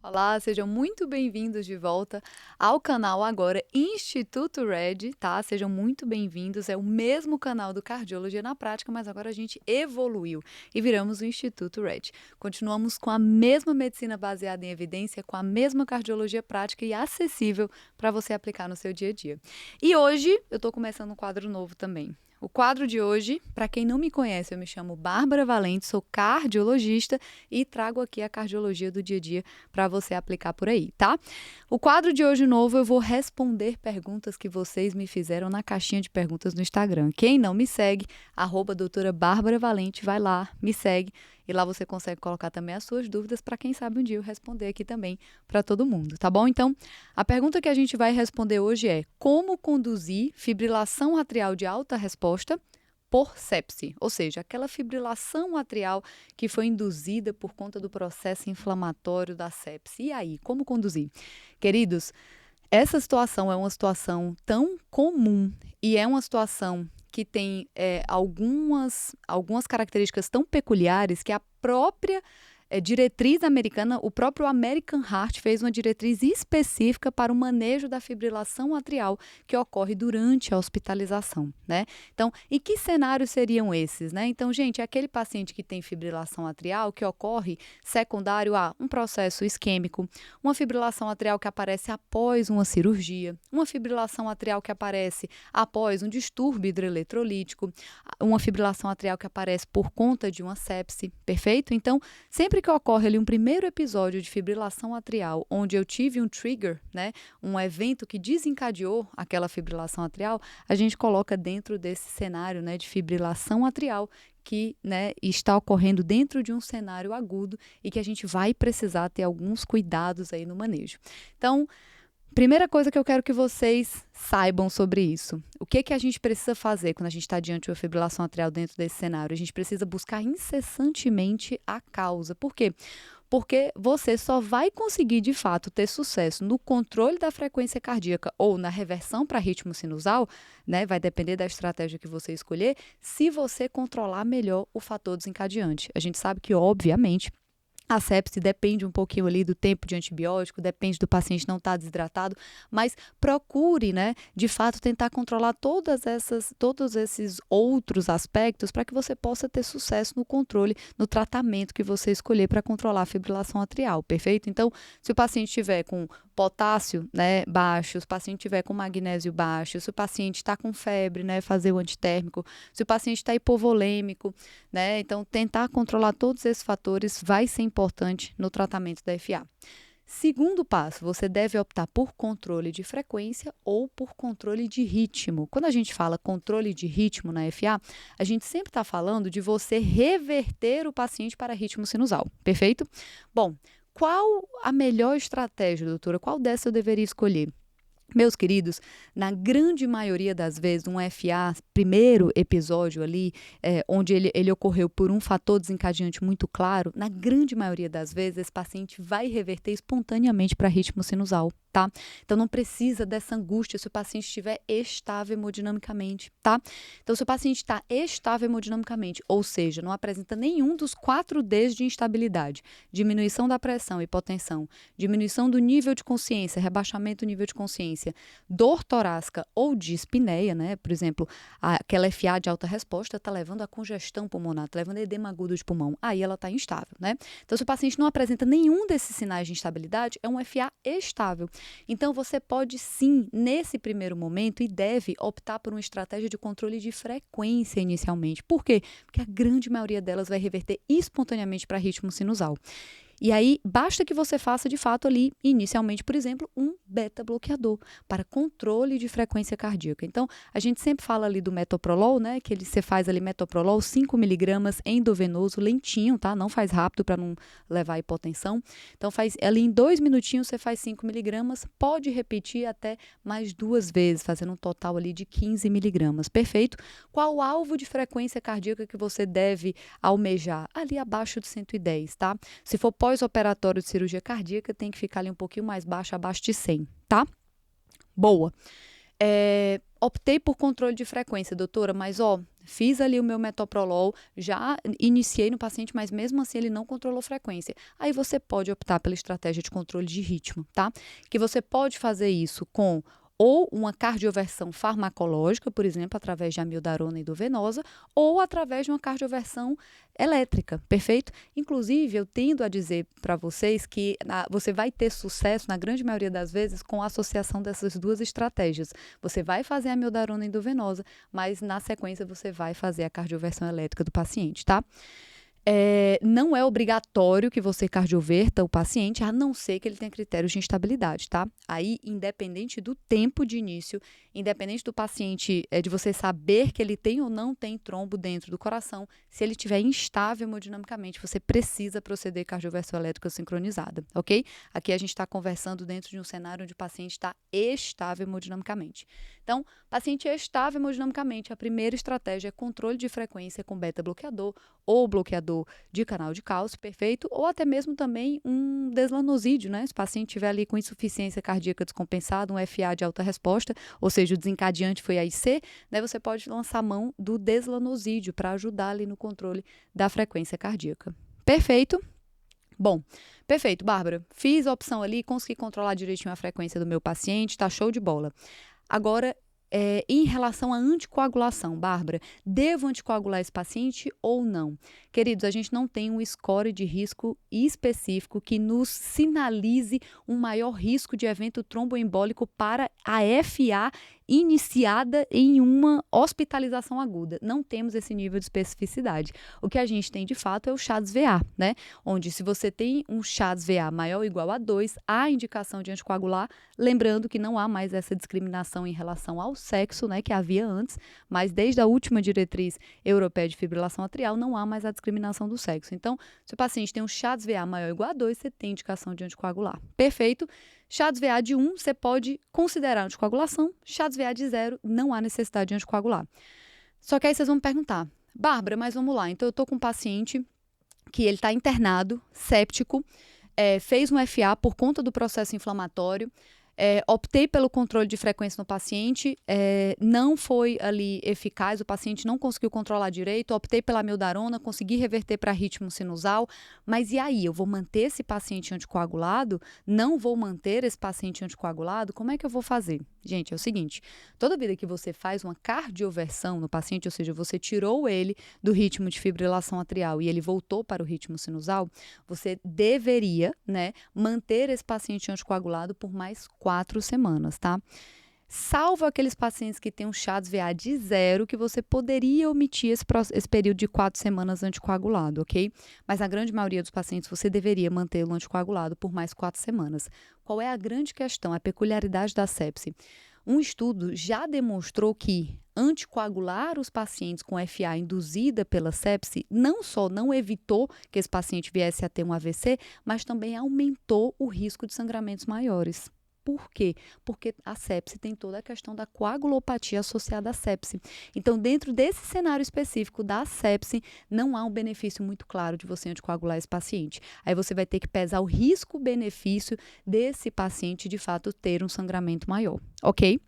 Olá, sejam muito bem-vindos de volta ao canal agora Instituto Red, tá? Sejam muito bem-vindos. É o mesmo canal do Cardiologia na Prática, mas agora a gente evoluiu e viramos o Instituto Red. Continuamos com a mesma medicina baseada em evidência, com a mesma cardiologia prática e acessível para você aplicar no seu dia a dia. E hoje eu estou começando um quadro novo também. O quadro de hoje, para quem não me conhece, eu me chamo Bárbara Valente, sou cardiologista e trago aqui a cardiologia do dia a dia para você aplicar por aí, tá? O quadro de hoje novo eu vou responder perguntas que vocês me fizeram na caixinha de perguntas no Instagram. Quem não me segue, @doutora Bárbara Valente, vai lá, me segue e lá você consegue colocar também as suas dúvidas para quem sabe um dia eu responder aqui também para todo mundo, tá bom? Então, a pergunta que a gente vai responder hoje é: como conduzir fibrilação atrial de alta resposta por sepse, ou seja, aquela fibrilação atrial que foi induzida por conta do processo inflamatório da sepse. E aí, como conduzir? Queridos, essa situação é uma situação tão comum e é uma situação que tem algumas características tão peculiares que a própria diretriz americana, o próprio American Heart fez uma diretriz específica para o manejo da fibrilação atrial que ocorre durante a hospitalização, né? Então, em que cenários seriam esses, né? Então, gente, é aquele paciente que tem fibrilação atrial que ocorre secundário a um processo isquêmico, uma fibrilação atrial que aparece após uma cirurgia, uma fibrilação atrial que aparece após um distúrbio hidroeletrolítico, uma fibrilação atrial que aparece por conta de uma sepse, perfeito? Então, sempre que ocorre ali um primeiro episódio de fibrilação atrial, onde eu tive um trigger, né, um evento que desencadeou aquela fibrilação atrial, a gente coloca dentro desse cenário, né, de fibrilação atrial que, né, está ocorrendo dentro de um cenário agudo e que a gente vai precisar ter alguns cuidados aí no manejo. Então, primeira coisa que eu quero que vocês saibam sobre isso. O que a gente precisa fazer quando a gente está diante de uma fibrilação atrial dentro desse cenário? A gente precisa buscar incessantemente a causa. Por quê? Porque você só vai conseguir, de fato, ter sucesso no controle da frequência cardíaca ou na reversão para ritmo sinusal, né? Vai depender da estratégia que você escolher, se você controlar melhor o fator desencadeante. A gente sabe que, obviamente, a sepse depende um pouquinho ali do tempo de antibiótico, depende do paciente não estar desidratado, mas procure, né, de fato, tentar controlar todos esses outros aspectos para que você possa ter sucesso no controle, no tratamento que você escolher para controlar a fibrilação atrial, perfeito? Então, se o paciente estiver com potássio, né, baixo, se o paciente estiver com magnésio baixo, se o paciente está com febre, né, fazer o antitérmico, se o paciente está hipovolêmico, né, então tentar controlar todos esses fatores vai ser importante no tratamento da FA. Segundo passo, você deve optar por controle de frequência ou por controle de ritmo. Quando a gente fala controle de ritmo na FA, a gente sempre está falando de você reverter o paciente para ritmo sinusal, perfeito? Bom, qual a melhor estratégia, doutora? Qual dessa eu deveria escolher? Meus queridos, na grande maioria das vezes, um FA, primeiro episódio ali, onde ele ocorreu por um fator desencadeante muito claro, na grande maioria das vezes, esse paciente vai reverter espontaneamente para ritmo sinusal, tá? Então, não precisa dessa angústia se o paciente estiver estável hemodinamicamente, tá? Então, se o paciente está estável hemodinamicamente, ou seja, não apresenta nenhum dos 4 Ds de instabilidade, diminuição da pressão, hipotensão, diminuição do nível de consciência, rebaixamento do nível de consciência, dor torácica ou dispneia, né? Por exemplo, aquela FA de alta resposta está levando a congestão pulmonar, está levando a edema agudo de pulmão, aí ela está instável, né? Então, se o paciente não apresenta nenhum desses sinais de instabilidade, é um FA estável. Então, você pode sim, nesse primeiro momento, e deve optar por uma estratégia de controle de frequência inicialmente. Por quê? Porque a grande maioria delas vai reverter espontaneamente para ritmo sinusal. E aí, basta que você faça, de fato, ali, inicialmente, por exemplo, um beta-bloqueador para controle de frequência cardíaca. Então, a gente sempre fala ali do metoprolol, né? Que você faz ali metoprolol 5 miligramas endovenoso, lentinho, tá? Não faz rápido para não levar a hipotensão. Então, faz ali em 2 minutinhos, você faz 5 miligramas. Pode repetir até mais 2 vezes, fazendo um total ali de 15 miligramas. Perfeito? Qual o alvo de frequência cardíaca que você deve almejar? Ali abaixo de 110, tá? Se for pós-operatório de cirurgia cardíaca, tem que ficar ali um pouquinho mais baixo, abaixo de 100, tá? Boa. Optei por controle de frequência, doutora, mas Fiz ali o meu metoprolol, já iniciei no paciente, mas mesmo assim ele não controlou frequência. Aí você pode optar pela estratégia de controle de ritmo, tá? Que você pode fazer isso com ou uma cardioversão farmacológica, por exemplo, através de amiodarona endovenosa, ou através de uma cardioversão elétrica, perfeito? Inclusive, eu tendo a dizer para vocês que você vai ter sucesso, na grande maioria das vezes, com a associação dessas duas estratégias. Você vai fazer a amiodarona endovenosa, mas na sequência você vai fazer a cardioversão elétrica do paciente, tá? Não é obrigatório que você cardioverta o paciente, a não ser que ele tenha critérios de instabilidade, tá? Aí, independente do tempo de início, independente do paciente, de você saber que ele tem ou não tem trombo dentro do coração, se ele estiver instável hemodinamicamente, você precisa proceder cardioversão elétrica sincronizada, ok? Aqui a gente está conversando dentro de um cenário onde o paciente está estável hemodinamicamente. Então, paciente estável hemodinamicamente, a primeira estratégia é controle de frequência com beta-bloqueador ou bloqueador de canal de cálcio, perfeito, ou até mesmo também um deslanosídeo, né? Se o paciente estiver ali com insuficiência cardíaca descompensada, um FA de alta resposta, ou seja, o desencadeante foi a IC, né? Você pode lançar mão do deslanosídeo para ajudar ali no controle da frequência cardíaca. Perfeito? Bom, perfeito, Bárbara. Fiz a opção ali, consegui controlar direitinho a frequência do meu paciente, tá show de bola. Agora, em relação à anticoagulação, Bárbara, devo anticoagular esse paciente ou não? Queridos, a gente não tem um score de risco específico que nos sinalize um maior risco de evento tromboembólico para a FA iniciada em uma hospitalização aguda. Não temos esse nível de especificidade. O que a gente tem, de fato, é o CHADS-VA, né? Onde, se você tem um CHADS-VA maior ou igual a 2, há indicação de anticoagular, lembrando que não há mais essa discriminação em relação ao sexo, né, que havia antes, mas desde a última diretriz europeia de fibrilação atrial, não há mais a discriminação do sexo. Então, se o paciente tem um CHADS-VA maior ou igual a 2, você tem indicação de anticoagular. Perfeito? CHADS-VA de 1, você pode considerar anticoagulação. CHADS-VA de 0, não há necessidade de anticoagular. Só que aí vocês vão me perguntar, Bárbara, mas vamos lá, então eu estou com um paciente que ele está internado, séptico, fez um FA por conta do processo inflamatório, optei pelo controle de frequência no paciente, não foi ali eficaz, o paciente não conseguiu controlar direito, optei pela amiodarona, consegui reverter para ritmo sinusal, mas e aí, eu vou manter esse paciente anticoagulado? Não vou manter esse paciente anticoagulado? Como é que eu vou fazer? Gente, é o seguinte, toda vida que você faz uma cardioversão no paciente, ou seja, você tirou ele do ritmo de fibrilação atrial e ele voltou para o ritmo sinusal, você deveria, né, manter esse paciente anticoagulado por mais 4 semanas, tá? Salvo aqueles pacientes que têm um CHADS-VA de 0, que você poderia omitir esse período de 4 semanas anticoagulado, ok? Mas a grande maioria dos pacientes você deveria mantê-lo anticoagulado por mais 4 semanas. Qual é a grande questão, a peculiaridade da sepse? Um estudo já demonstrou que anticoagular os pacientes com FA induzida pela sepse não só não evitou que esse paciente viesse a ter um AVC, mas também aumentou o risco de sangramentos maiores. Por quê? Porque a sepse tem toda a questão da coagulopatia associada à sepse. Então, dentro desse cenário específico da sepse, não há um benefício muito claro de você anticoagular esse paciente. Aí você vai ter que pesar o risco-benefício desse paciente, de fato, ter um sangramento maior, ok?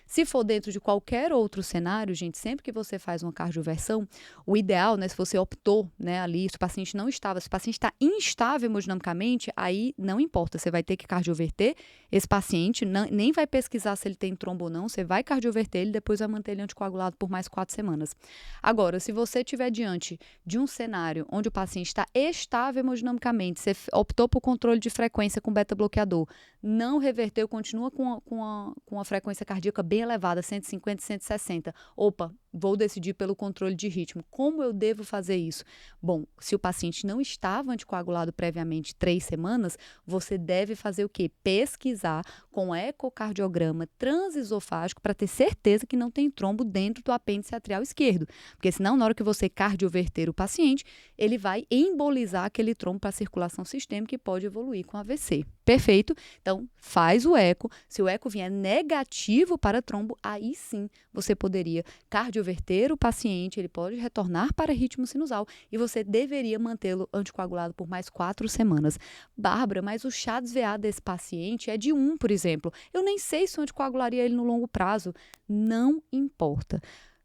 Se for dentro de qualquer outro cenário, gente, sempre que você faz uma cardioversão, o ideal, né, se você optou, né, ali, se o paciente não estava, se o paciente está instável hemodinamicamente, aí não importa, você vai ter que cardioverter esse paciente, nem vai pesquisar se ele tem trombo ou não, você vai cardioverter ele, depois vai manter ele anticoagulado por mais 4 semanas. Agora, se você estiver diante de um cenário onde o paciente está estável hemodinamicamente, você optou por controle de frequência com beta-bloqueador, não reverteu, continua com a frequência cardíaca bem elevada, 150, 160. Opa, vou decidir pelo controle de ritmo. Como eu devo fazer isso? Bom, se o paciente não estava anticoagulado previamente 3 semanas, você deve fazer o quê? Pesquisar com ecocardiograma transesofágico para ter certeza que não tem trombo dentro do apêndice atrial esquerdo. Porque senão, na hora que você cardioverter o paciente, ele vai embolizar aquele trombo para a circulação sistêmica e pode evoluir com AVC. Perfeito? Então, faz o eco. Se o eco vier negativo para trombo, aí sim você poderia cardioverter o paciente, ele pode retornar para ritmo sinusal e você deveria mantê-lo anticoagulado por mais 4 semanas. Bárbara, mas o CHADS-VA desse paciente é de 1, por exemplo. Eu nem sei se eu anticoagularia ele no longo prazo. Não importa.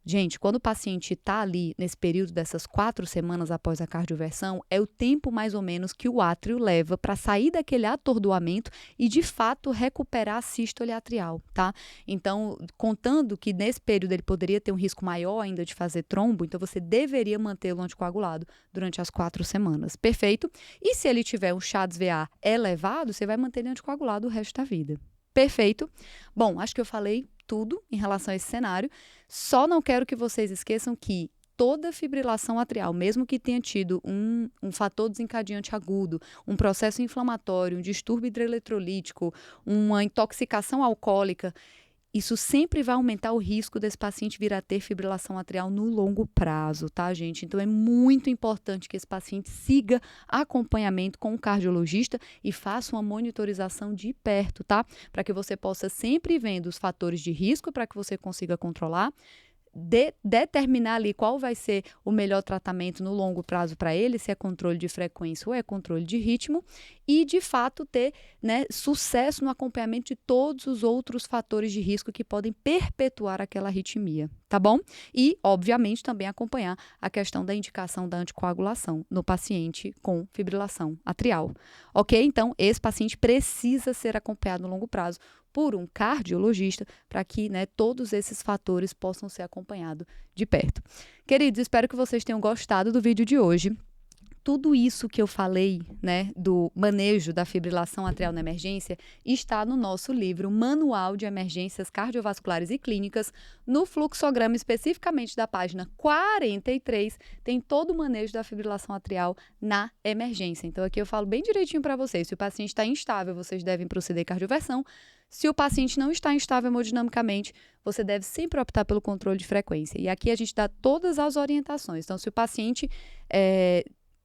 Gente, quando o paciente está ali nesse período dessas 4 semanas após a cardioversão, é o tempo mais ou menos que o átrio leva para sair daquele atordoamento e, de fato, recuperar a sístole atrial, tá? Então, contando que nesse período ele poderia ter um risco maior ainda de fazer trombo, então você deveria mantê-lo anticoagulado durante as 4 semanas, perfeito? E se ele tiver um CHA-2-VA elevado, você vai manter ele anticoagulado o resto da vida. Perfeito? Bom, acho que eu falei tudo em relação a esse cenário. Só não quero que vocês esqueçam que toda fibrilação atrial, mesmo que tenha tido um fator desencadeante agudo, um processo inflamatório, um distúrbio hidroeletrolítico, uma intoxicação alcoólica, isso sempre vai aumentar o risco desse paciente vir a ter fibrilação atrial no longo prazo, tá, gente? Então, é muito importante que esse paciente siga acompanhamento com o cardiologista e faça uma monitorização de perto, tá? Para que você possa sempre ir vendo os fatores de risco para que você consiga controlar, determinar ali qual vai ser o melhor tratamento no longo prazo para ele, se é controle de frequência ou é controle de ritmo, e de fato ter, né, sucesso no acompanhamento de todos os outros fatores de risco que podem perpetuar aquela arritmia, tá bom? E, obviamente, também acompanhar a questão da indicação da anticoagulação no paciente com fibrilação atrial, ok? Então, esse paciente precisa ser acompanhado no longo prazo por um cardiologista, para que, né, todos esses fatores possam ser acompanhados de perto. Queridos, espero que vocês tenham gostado do vídeo de hoje. Tudo isso que eu falei, né, do manejo da fibrilação atrial na emergência, está no nosso livro Manual de Emergências Cardiovasculares e Clínicas, no fluxograma especificamente da página 43, tem todo o manejo da fibrilação atrial na emergência. Então aqui eu falo bem direitinho para vocês, se o paciente está instável, vocês devem proceder cardioversão. Se o paciente não está instável hemodinamicamente, você deve sempre optar pelo controle de frequência. E aqui a gente dá todas as orientações. Então, se o paciente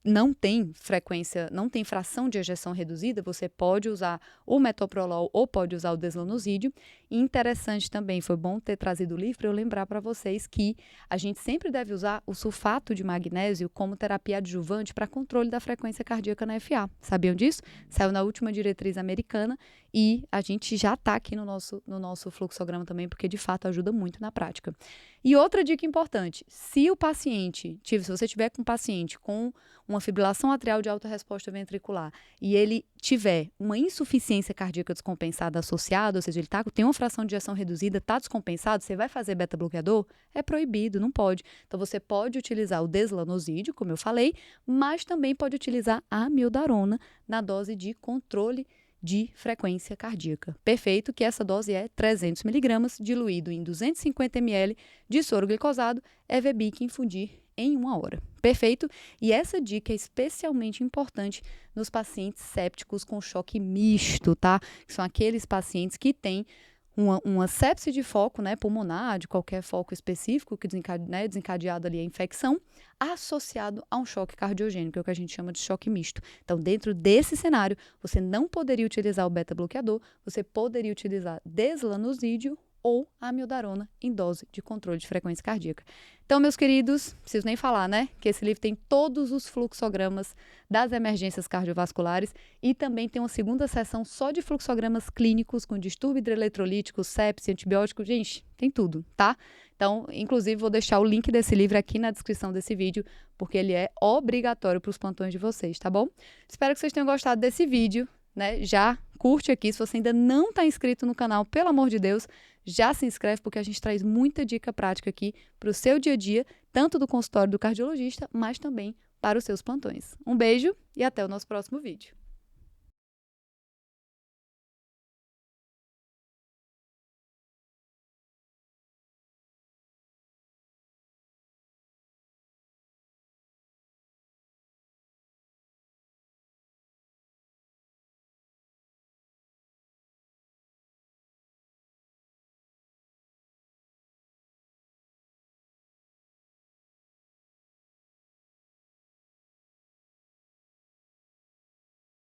não tem frequência, não tem fração de ejeção reduzida, você pode usar o metoprolol ou pode usar o deslanosídeo. E interessante também, foi bom ter trazido o livro para eu lembrar para vocês que a gente sempre deve usar o sulfato de magnésio como terapia adjuvante para controle da frequência cardíaca na FA. Sabiam disso? Saiu na última diretriz americana e a gente já está aqui no nosso fluxograma também, porque de fato ajuda muito na prática. E outra dica importante, se você tiver com um paciente com uma fibrilação atrial de alta resposta ventricular e ele tiver uma insuficiência cardíaca descompensada associada, ou seja, ele tem uma fração de ejeção reduzida, está descompensado, você vai fazer beta-bloqueador? É proibido, não pode. Então, você pode utilizar o deslanosídeo, como eu falei, mas também pode utilizar a amiodarona na dose de controle de frequência cardíaca. Perfeito, que essa dose é 300 mg diluído em 250 ml de soro glicosado, Evebic infundir em 1 hora. Perfeito? E essa dica é especialmente importante nos pacientes sépticos com choque misto, tá? Que são aqueles pacientes que têm uma sepse de foco, né, pulmonar, de qualquer foco específico, que desencadeado ali a infecção, associado a um choque cardiogênico, que é o que a gente chama de choque misto. Então, dentro desse cenário, você não poderia utilizar o beta-bloqueador, você poderia utilizar deslanosídeo ou amiodarona em dose de controle de frequência cardíaca. Então, meus queridos, preciso nem falar, né? Que esse livro tem todos os fluxogramas das emergências cardiovasculares e também tem uma segunda seção só de fluxogramas clínicos com distúrbio hidroeletrolítico, sepse, antibiótico. Gente, tem tudo, tá? Então, inclusive, vou deixar o link desse livro aqui na descrição desse vídeo, porque ele é obrigatório para os plantões de vocês, tá bom? Espero que vocês tenham gostado desse vídeo, né? Já curte aqui, se você ainda não está inscrito no canal, pelo amor de Deus, já se inscreve, porque a gente traz muita dica prática aqui para o seu dia a dia, tanto do consultório do cardiologista, mas também para os seus plantões. Um beijo e até o nosso próximo vídeo.